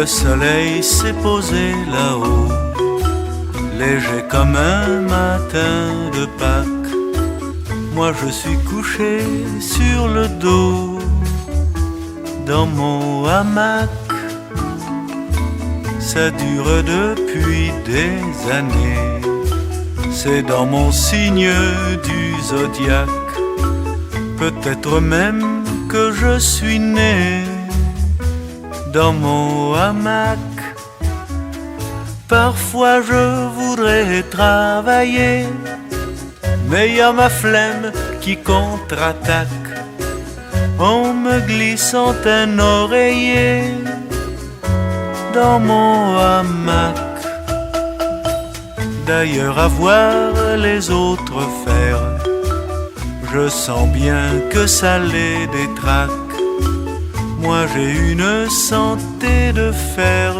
Le soleil s'est posé là-haut, léger comme un matin de Pâques. Moi je suis couché sur le dos, dans mon hamac. Ça dure depuis des années, c'est dans mon signe du zodiaque. Peut-être même que je suis né dans mon hamac. Parfois je voudrais travailler, mais y a ma flemme qui contre-attaque en me glissant un oreiller dans mon hamac. D'ailleurs à voir les autres faire, je sens bien que ça les détraque. Moi j'ai une santé de fer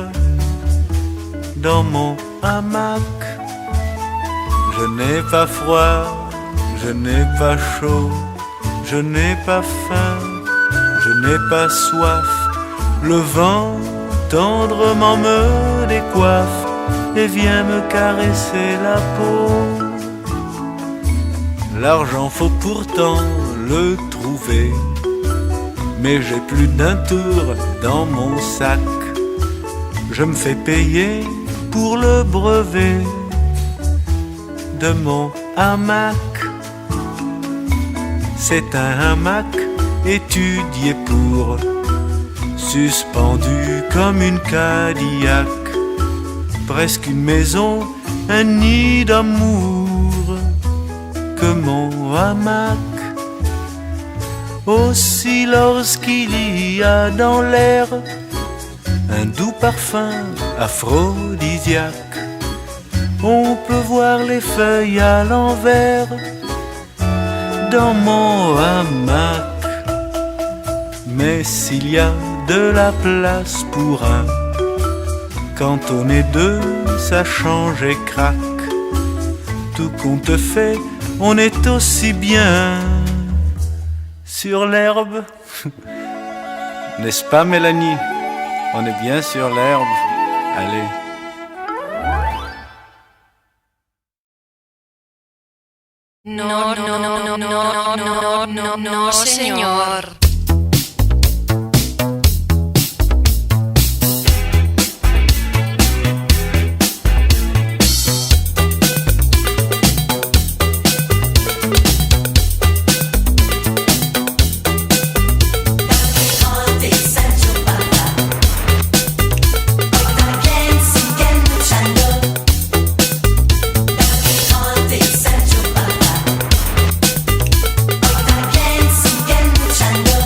dans mon hamac. Je n'ai pas froid, je n'ai pas chaud, je n'ai pas faim, je n'ai pas soif. Le vent tendrement me décoiffe et vient me caresser la peau. L'argent faut pourtant le trouver, mais j'ai plus d'un tour dans mon sac. Je me fais payer pour le brevet de mon hamac. C'est un hamac étudié pour, suspendu comme une Cadillac, presque une maison, un nid d'amour que mon hamac. Aussi lorsqu'il y a dans l'air un doux parfum aphrodisiaque, on peut voir les feuilles à l'envers dans mon hamac. Mais s'il y a de la place pour un, quand on est deux, ça change et craque. Tout compte fait, on est aussi bien sur l'herbe. N'est-ce pas Mélanie? On est bien sur l'herbe. Allez. No, no, no, no, no, no, no, no, señor. Luchando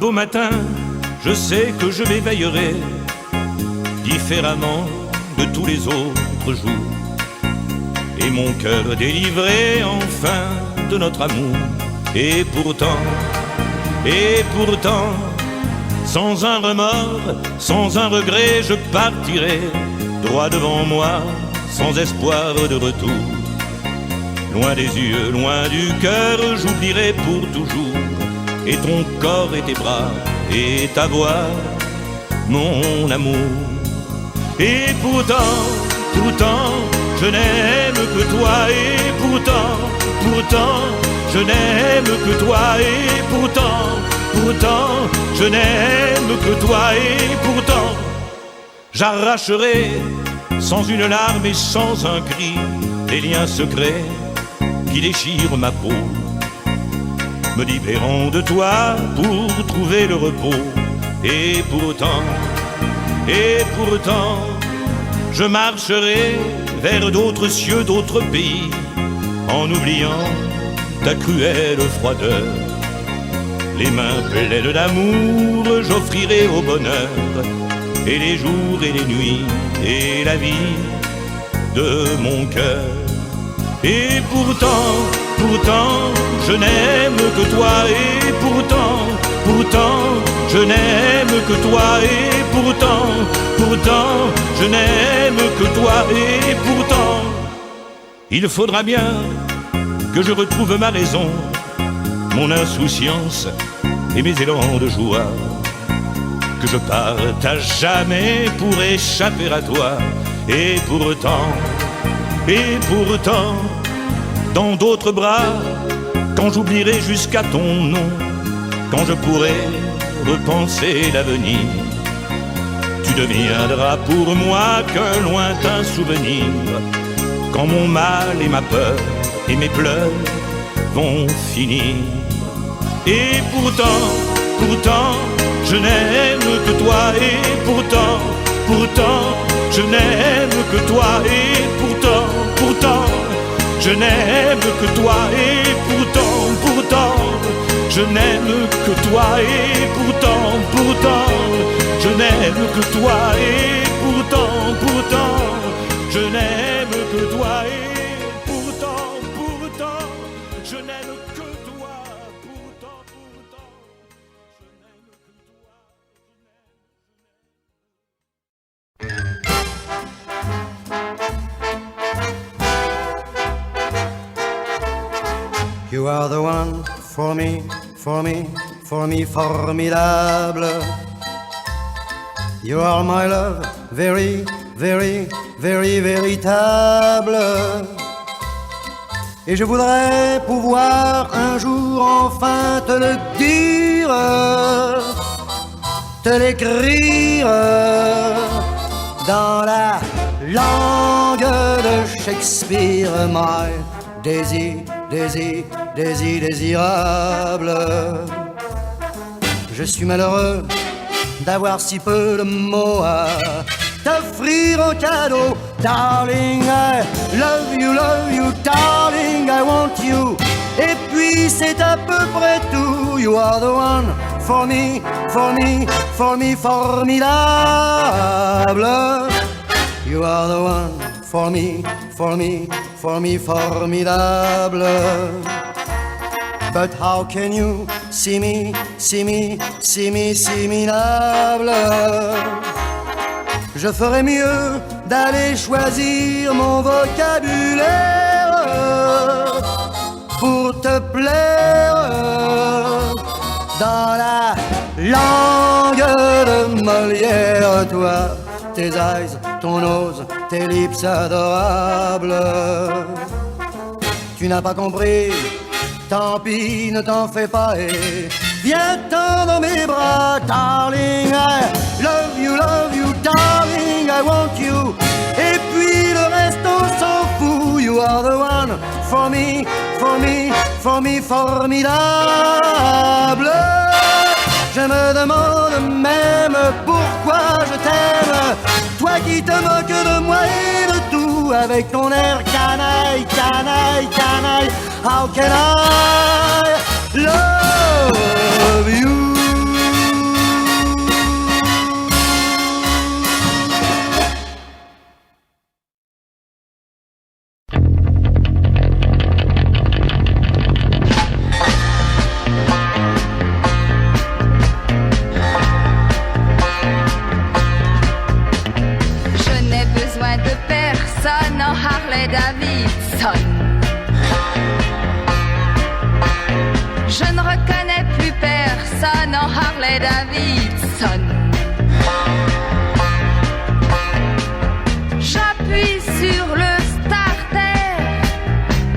beau matin, je sais que je m'éveillerai différemment de tous les autres jours, et mon cœur délivré enfin de notre amour. Et pourtant, sans un remords, sans un regret, je partirai droit devant moi, sans espoir de retour. Loin des yeux, loin du cœur, j'oublierai pour toujours et ton corps et tes bras et ta voix, mon amour. Et pourtant, je n'aime que toi. Et pourtant, je n'aime que toi. Et pourtant, je n'aime que toi. Et pourtant, j'arracherai sans une larme et sans un cri les liens secrets qui déchirent ma peau, me libérant de toi pour trouver le repos. Et pourtant, je marcherai vers d'autres cieux, d'autres pays, en oubliant ta cruelle froideur. Les mains pleines d'amour, j'offrirai au bonheur, et les jours et les nuits, et la vie de mon cœur. Et pourtant, je n'aime que toi. Et pourtant, je n'aime que toi. Et pourtant, je n'aime que toi. Et pourtant, il faudra bien que je retrouve ma raison, mon insouciance et mes élans de joie, que je parte à jamais pour échapper à toi. Et pourtant, dans d'autres bras, quand j'oublierai jusqu'à ton nom, quand je pourrai repenser l'avenir, tu deviendras pour moi qu'un lointain souvenir, quand mon mal et ma peur et mes pleurs vont finir. Et pourtant, je n'aime que toi. Et pourtant, je n'aime que toi. Et pourtant, je n'aime que toi. Et pourtant, je n'aime que toi. Et pourtant, je n'aime que toi. Et pourtant, je n'aime que toi. Et pourtant, je n'aime que toi. Pourtant, je n'aime que toi. You are the one for me, formidable. You are my love, very, very, very véritable. Et je voudrais pouvoir un jour enfin te le dire, te l'écrire dans la langue de Shakespeare. My désirable. Je suis malheureux d'avoir si peu de mots à t'offrir en cadeau. Darling, I love you, darling, I want you. Et puis c'est à peu près tout. You are the one for me, formidable. You are the one for me, formidable. But how can you see me, minable? Je ferais mieux d'aller choisir mon vocabulaire pour te plaire dans la langue de Molière. Toi, tes eyes, ton nose, tes lips adorables. Tu n'as pas compris, tant pis, ne t'en fais pas et viens-t'en dans mes bras. Darling, I love you, darling, I want you. Et puis le reste on s'en fout. You are the one for me, formidable. Je me demande même pourquoi je t'aime, toi qui te moques de moi et de tout, avec ton air canaille. How can I love you? Harley Davidson. Je ne reconnais plus personne en Harley Davidson. J'appuie sur le starter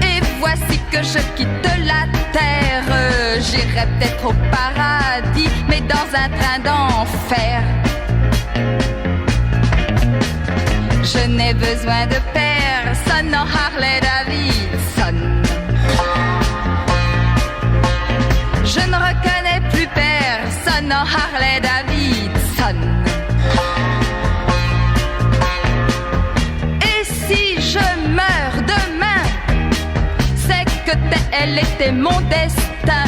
et voici que je quitte la terre. J'irai peut-être au paradis, mais dans un train d'enfer. Je n'ai besoin de personne en Harley Davidson. Je ne reconnais plus personne en Harley Davidson. Et si je meurs demain, c'est que tel était mon destin.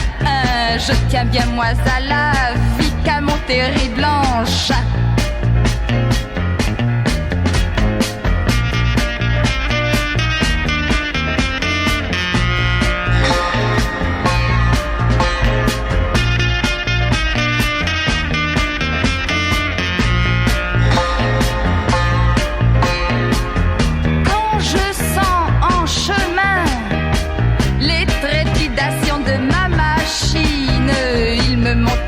Je tiens bien moi à la vie qu'à mon terrible engin.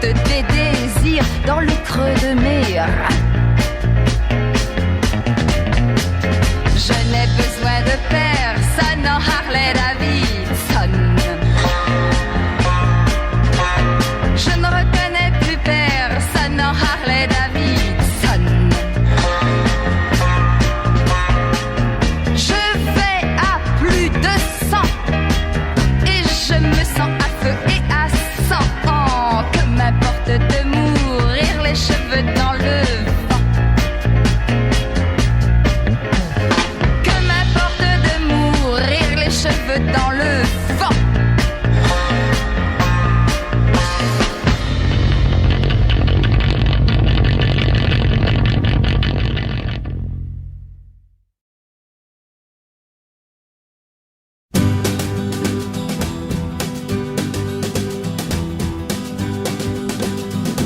Des désirs dans le creux de mes reins. Je n'ai besoin de personne en Harley Davidson. Je ne reconnais plus personne en Harley Davidson. Je vais à plus de 100 et je me sens à feu et à sang. Que m'importe de mourir les cheveux dans le vent. Que m'importe de mourir les cheveux dans le vent.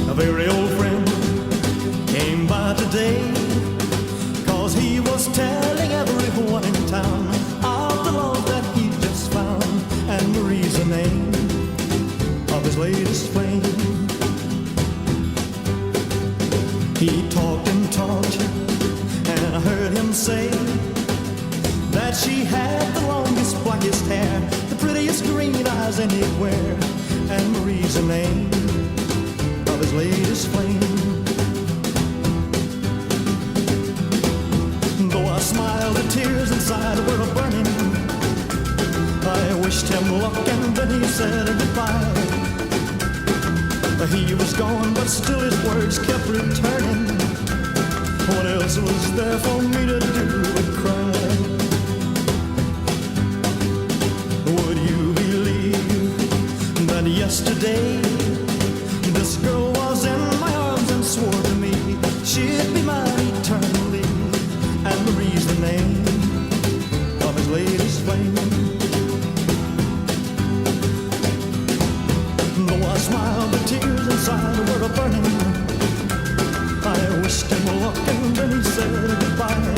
A very old friend came by today, 'cause he was telling everyone in town of the love that he just found. And Marie's the name of his latest flame. He talked and talked, and I heard him say that she had the longest, blackest hair, the prettiest green eyes anywhere. And Marie's the name of his latest flame. Though I smiled, the tears inside were burning. I wished him luck and then he said goodbye. He was gone, but still his words kept returning. What else was there for me to do but cry? Would you believe that yesterday this girl was in my arms and swore to me she'd be mine eternally? And Marie's the name of his latest flame. Though I smiled, the tears inside were burning. I wished him luck and then he said goodbye.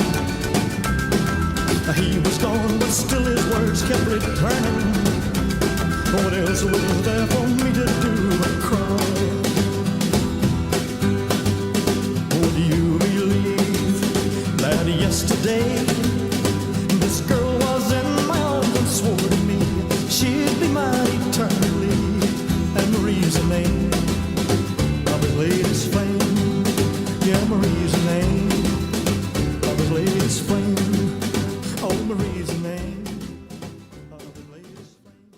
He was gone, but still his words kept returning. What else was there for me to do but cry? Would you believe that yesterday this girl was in my arms and swore to me she'd be mine eternally? And Marie's the name of his latest flame. Yeah, Marie's the name of his latest flame. Oh, Marie's the name of his latest flame.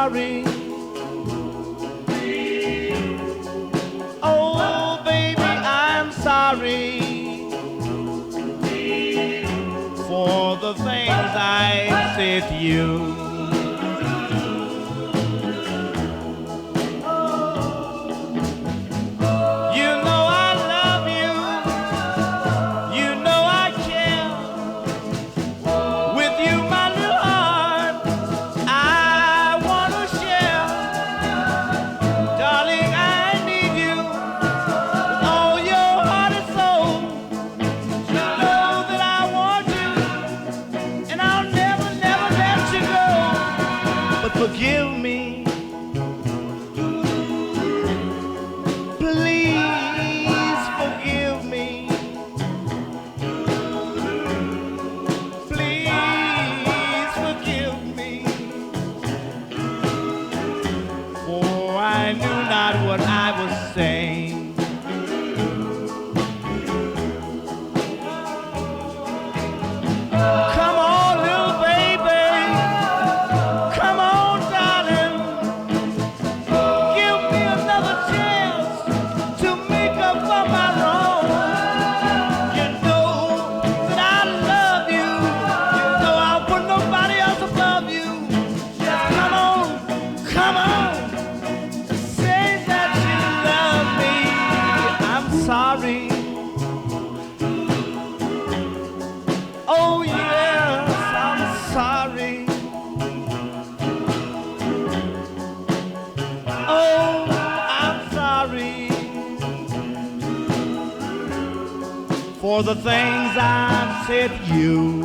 sorry. Oh, baby, I'm sorry for the things I said to you. Forgive me, please forgive me, please forgive me, for I knew not what I was saying. Come on, little baby, come on. Sorry. Oh yes, I'm sorry. Oh, I'm sorry for the things I've said to you.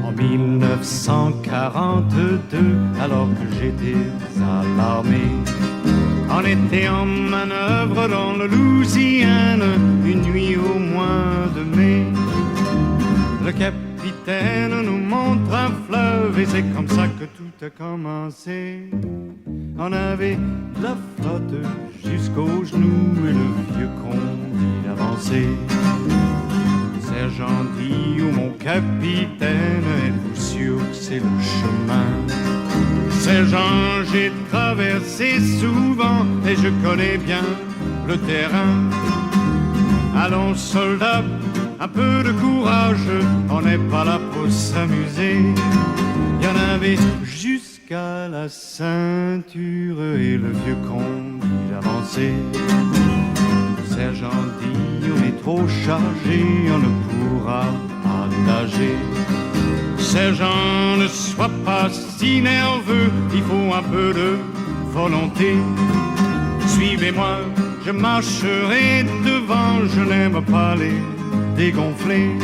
En 1942, alors que j'étais à l'armée, on était en manœuvre dans le Louisiane, une nuit au mois de mai. Le capitaine nous montre un fleuve et c'est comme ça que tout a commencé. On avait la flotte jusqu'aux genoux et le vieux con il avançait. Sergent dit ou mon capitaine, êtes-vous sûr que c'est le chemin? Sergent, j'ai traversé souvent et je connais bien le terrain. Allons soldats, un peu de courage, on n'est pas là pour s'amuser. Il y en avait jusqu'à la ceinture et le vieux con il avançait. Sergent dit, on est trop chargé, on ne pourra pas nager. Sergent, ne sois pas si nerveux, il faut un peu de volonté. Suivez-moi, je marcherai devant, je n'aime pas les dégonfler.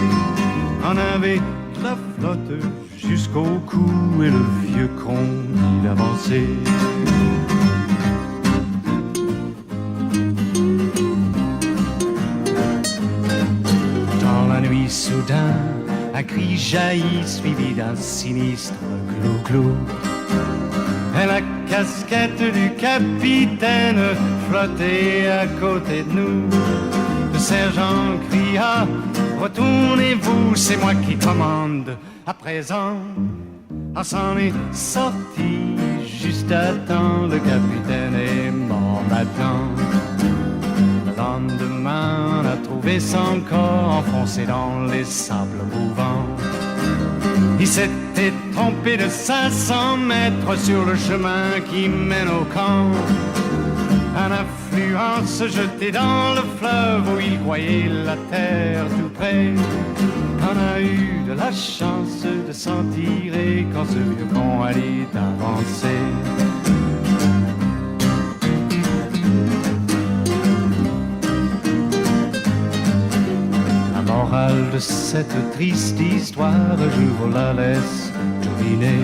On avait de la flotte jusqu'au cou et le vieux con il avançait. Soudain, un cri jaillit suivi d'un sinistre clou-clou. Et la casquette du capitaine flottait à côté de nous. Le sergent cria, retournez-vous, c'est moi qui commande à présent. On s'en est sorti juste à temps, le capitaine est mort maintenant. Le lendemain, on a trouvé son corps enfoncé dans les sables mouvants. Il s'était trompé de 500 mètres sur le chemin qui mène au camp. Un affluent se jetait dans le fleuve où il croyait la terre tout près. On a eu de la chance de s'en tirer quand ce vieux con allait avancer. La morale de cette triste histoire, je vous la laisse deviner.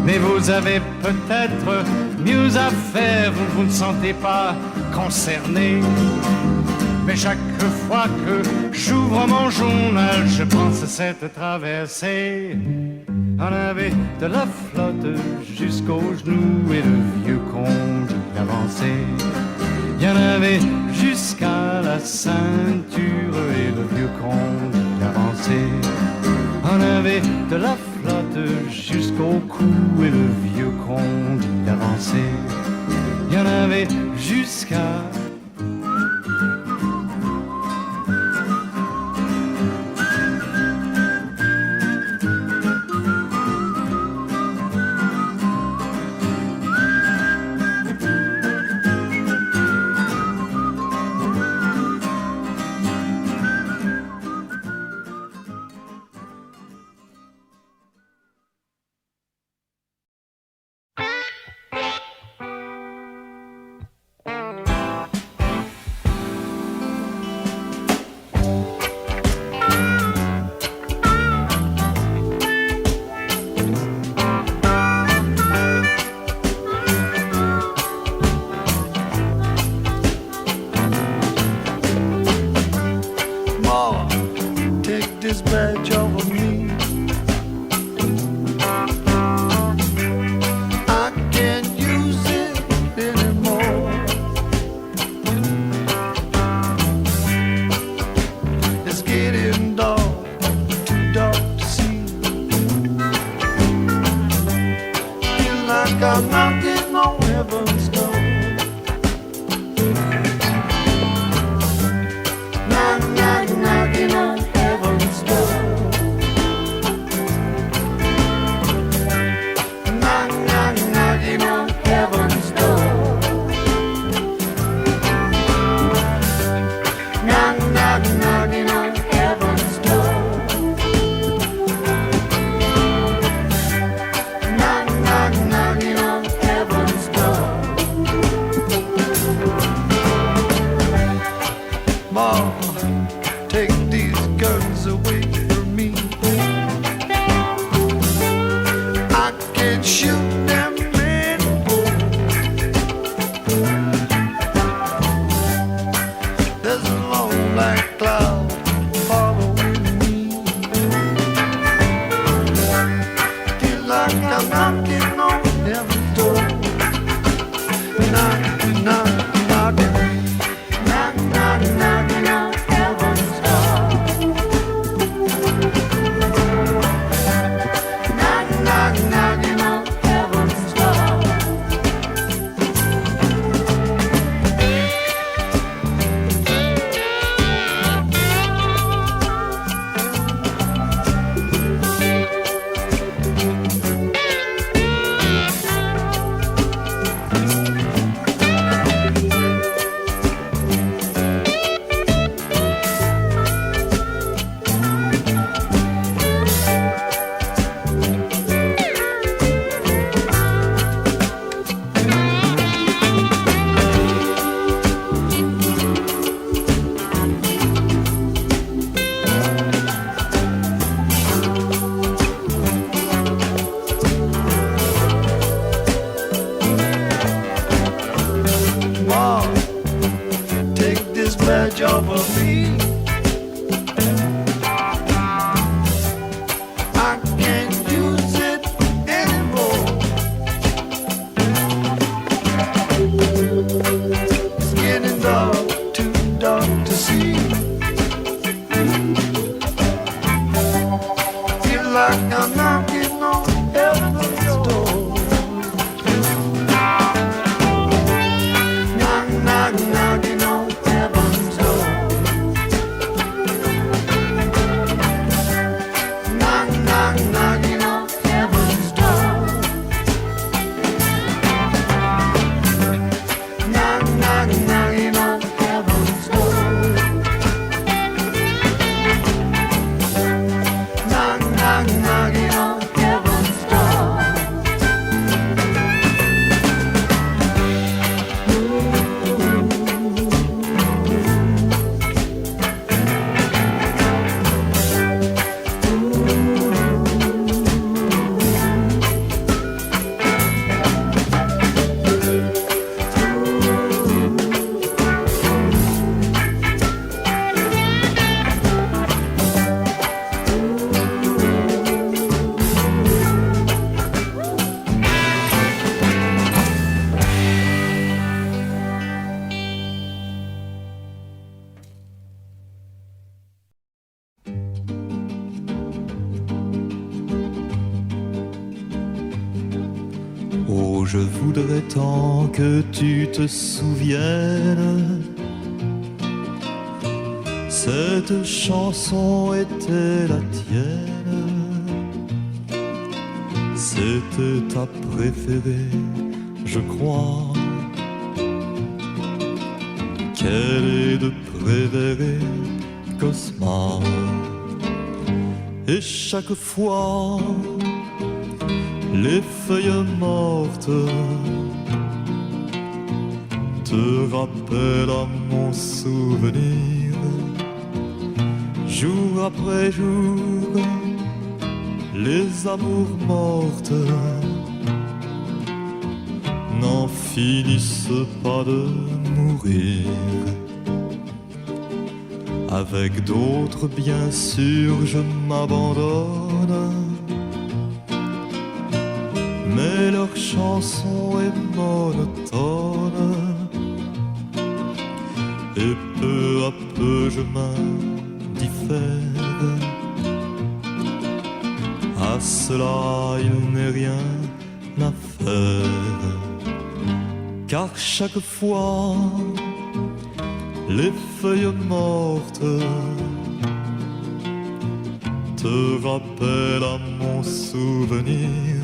Mais vous avez peut-être mieux à faire, vous ne sentez pas concerné. Mais chaque fois que j'ouvre mon journal, je pense à cette traversée. On avait de la flotte jusqu'aux genoux et le vieux conduit avancé. Il y en avait jusqu'à la ceinture et le vieux conduit avancé. On avait de la flotte jusqu'au cou et le vieux conduit avancé. Il y en avait jusqu'à... Je voudrais tant que tu te souviennes. Cette chanson était la tienne. C'était ta préférée, je crois. Quelle est de préférée, Cosma. Et chaque fois, les feuilles mortes te rappellent à mon souvenir. Jour après jour, les amours mortes n'en finissent pas de mourir. Avec d'autres, bien sûr, je m'abandonne, mais leur chanson est monotone. Et peu à peu je m'indiffère. À cela il n'est rien à faire. Car chaque fois les feuilles mortes te rappellent à mon souvenir.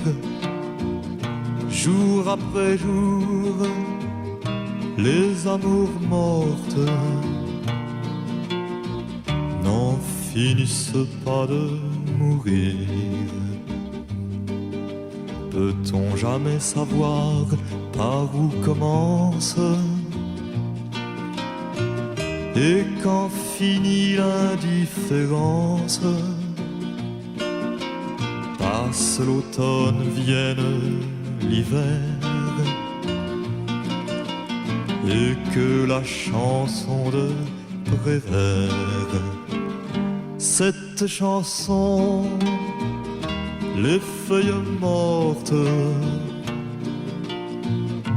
Jour après jour, les amours mortes n'en finissent pas de mourir. Peut-on jamais savoir par où commence et quand finit l'indifférence? Passe l'automne, vienne l'hiver, et que la chanson de Prévert, cette chanson, les feuilles mortes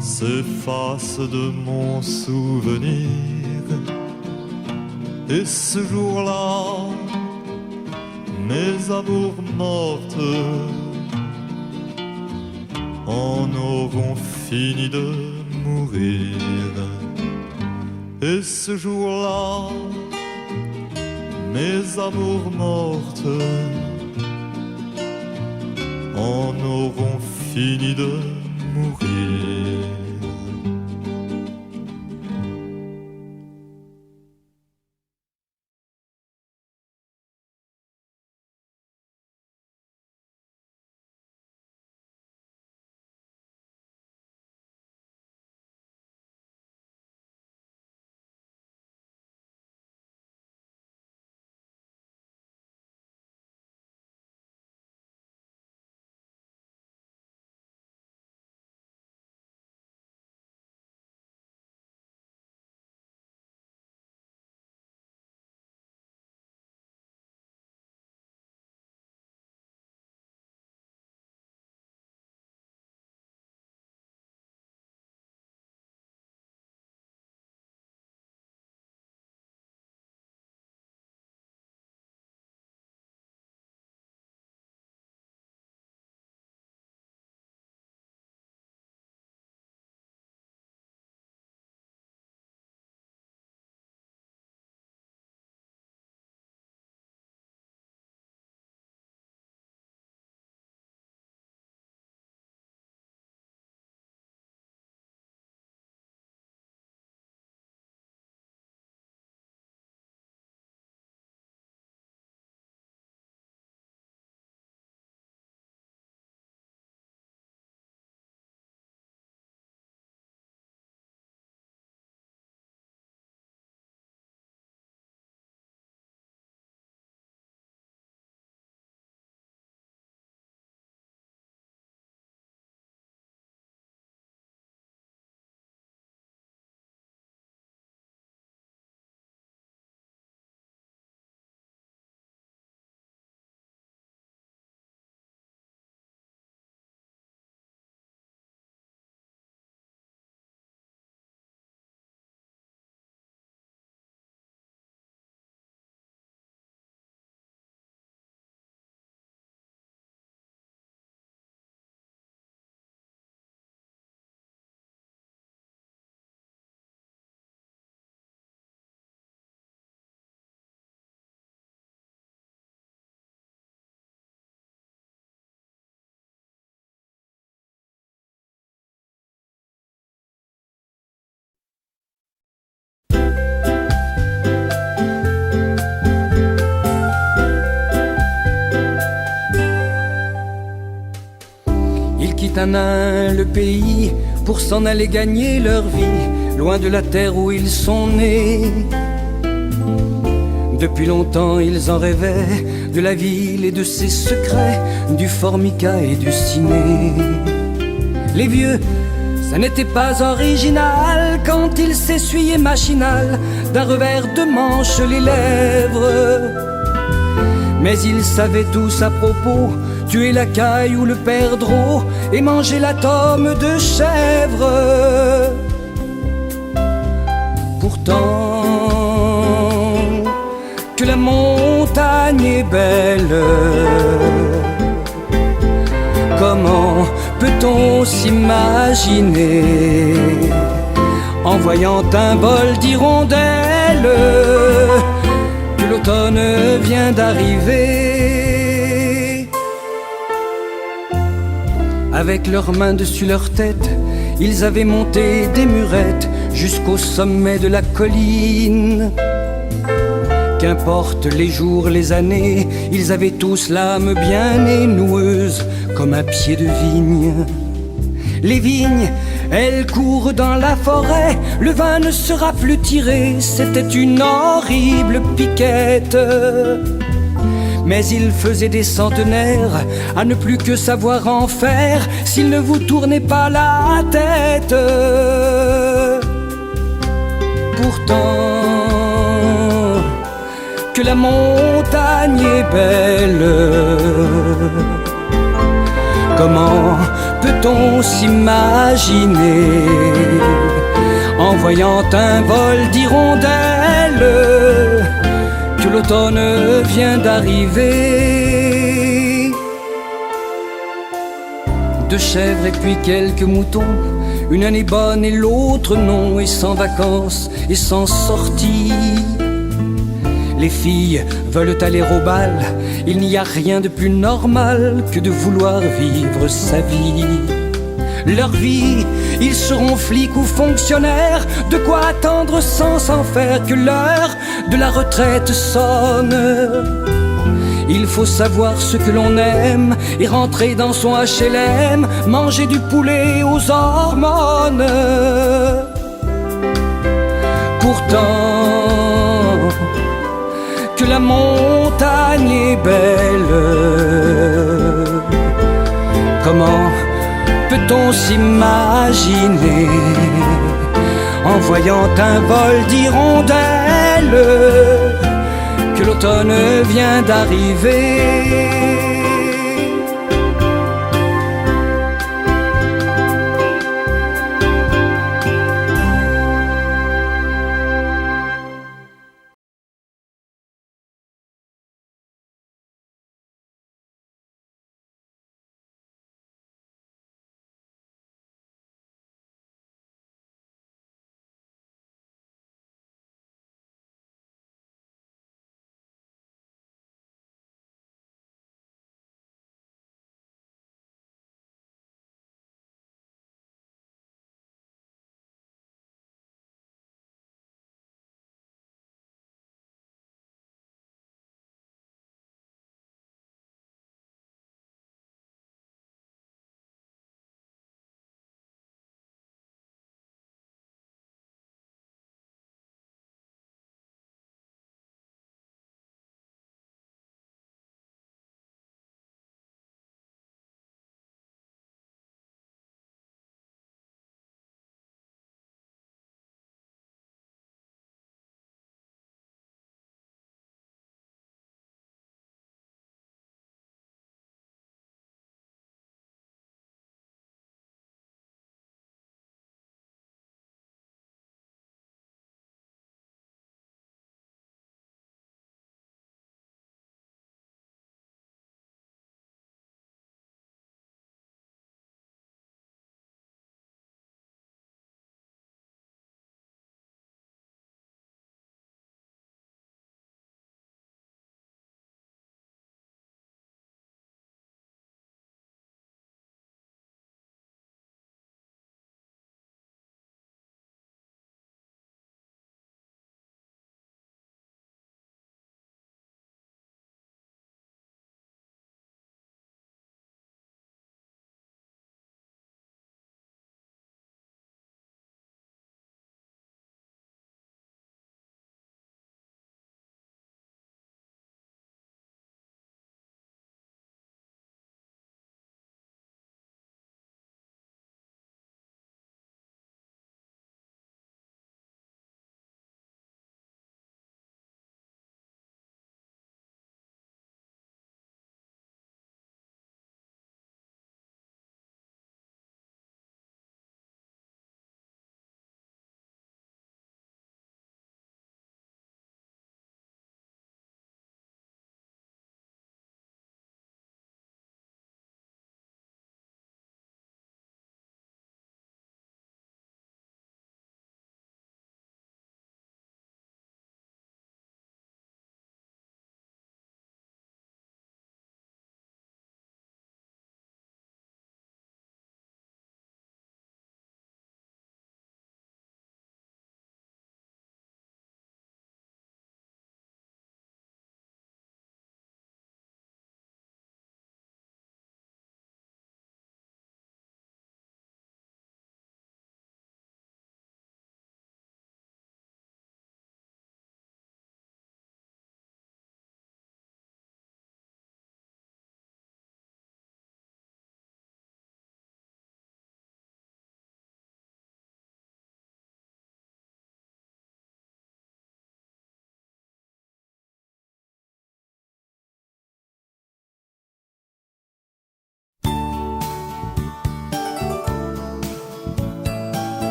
s'effacent de mon souvenir. Et ce jour-là, mes amours mortes en auront fini de mourir. Et ce jour-là, mes amours mortes en auront fini de mourir. un à un le pays pour s'en aller gagner leur vie, loin de la terre où ils sont nés. Depuis longtemps ils en rêvaient, de la ville et de ses secrets, du formica et du ciné. Les vieux, ça n'était pas original quand ils s'essuyaient machinal d'un revers de manche les lèvres. Mais ils savaient tous à propos tuer la caille ou le perdreau et manger la tome de chèvre. Pourtant, que la montagne est belle, comment peut-on s'imaginer en voyant un vol d'hirondelles que l'automne vient d'arriver? Avec leurs mains dessus leur tête, ils avaient monté des murettes jusqu'au sommet de la colline. Qu'importe les jours, les années, ils avaient tous l'âme bien et noueuse comme un pied de vigne. Les vignes, elles courent dans la forêt, le vin ne sera plus tiré, c'était une horrible piquette. Mais il faisait des centenaires à ne plus que savoir en faire s'il ne vous tournait pas la tête. Pourtant, que la montagne est belle, comment peut-on s'imaginer en voyant un vol d'hirondelles que l'automne vient d'arriver? Deux chèvres et puis quelques moutons, une année bonne et l'autre non, et sans vacances et sans sortie. Les filles veulent aller au bal, il n'y a rien de plus normal que de vouloir vivre sa vie. Leur vie, ils seront flics ou fonctionnaires, de quoi attendre sans s'en faire que l'heure de la retraite sonne. Il faut savoir ce que l'on aime et rentrer dans son HLM, manger du poulet aux hormones. Pourtant, que la montagne est belle, comment peut-on s'imaginer en voyant un vol d'hirondelles que l'automne vient d'arriver?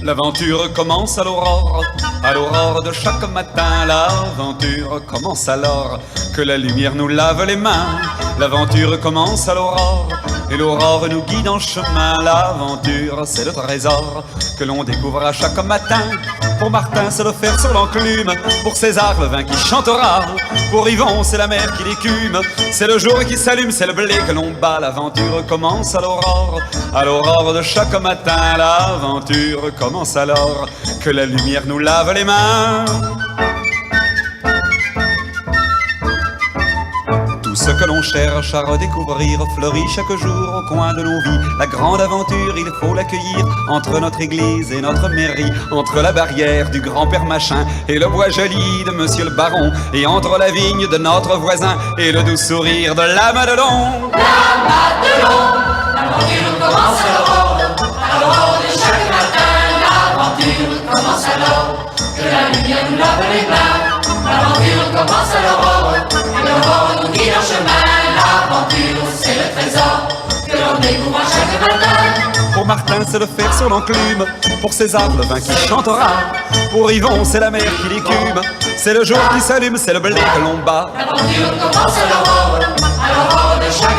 L'aventure commence à l'aurore de chaque matin. L'aventure commence alors que la lumière nous lave les mains. L'aventure commence à l'aurore et l'aurore nous guide en chemin. L'aventure, c'est le trésor que l'on découvre à chaque matin. Pour Martin, c'est le fer sur l'enclume. Pour César, le vin qui chantera. Pour Yvon, c'est la mer qui l'écume. C'est le jour qui s'allume, c'est le blé que l'on bat. L'aventure commence à l'aurore de chaque matin. L'aventure commence alors que la lumière nous lave les mains. Tout ce que l'on cherche à redécouvrir fleurit chaque jour au coin de nos vies. La grande aventure, il faut l'accueillir entre notre église et notre mairie, entre la barrière du grand-père Machin et le bois joli de monsieur le baron, et entre la vigne de notre voisin et le doux sourire de la Madelon. La Madelon, l'aventure commence à l'aurore de chaque matin. L'aventure commence alors que la lumière nous lave les mains. L'aventure commence à l'aurore et l'aurore nous guide en chemin. L'aventure, c'est le trésor que l'on découvre à chaque matin. Pour Martin, c'est le fer sur l'enclume. Pour César, le vin qui chantera. Pour Yvon, c'est la mer qui l'écume. C'est le jour qui s'allume, c'est le blé que l'on bat. L'aventure commence à l'aurore de chaque matin.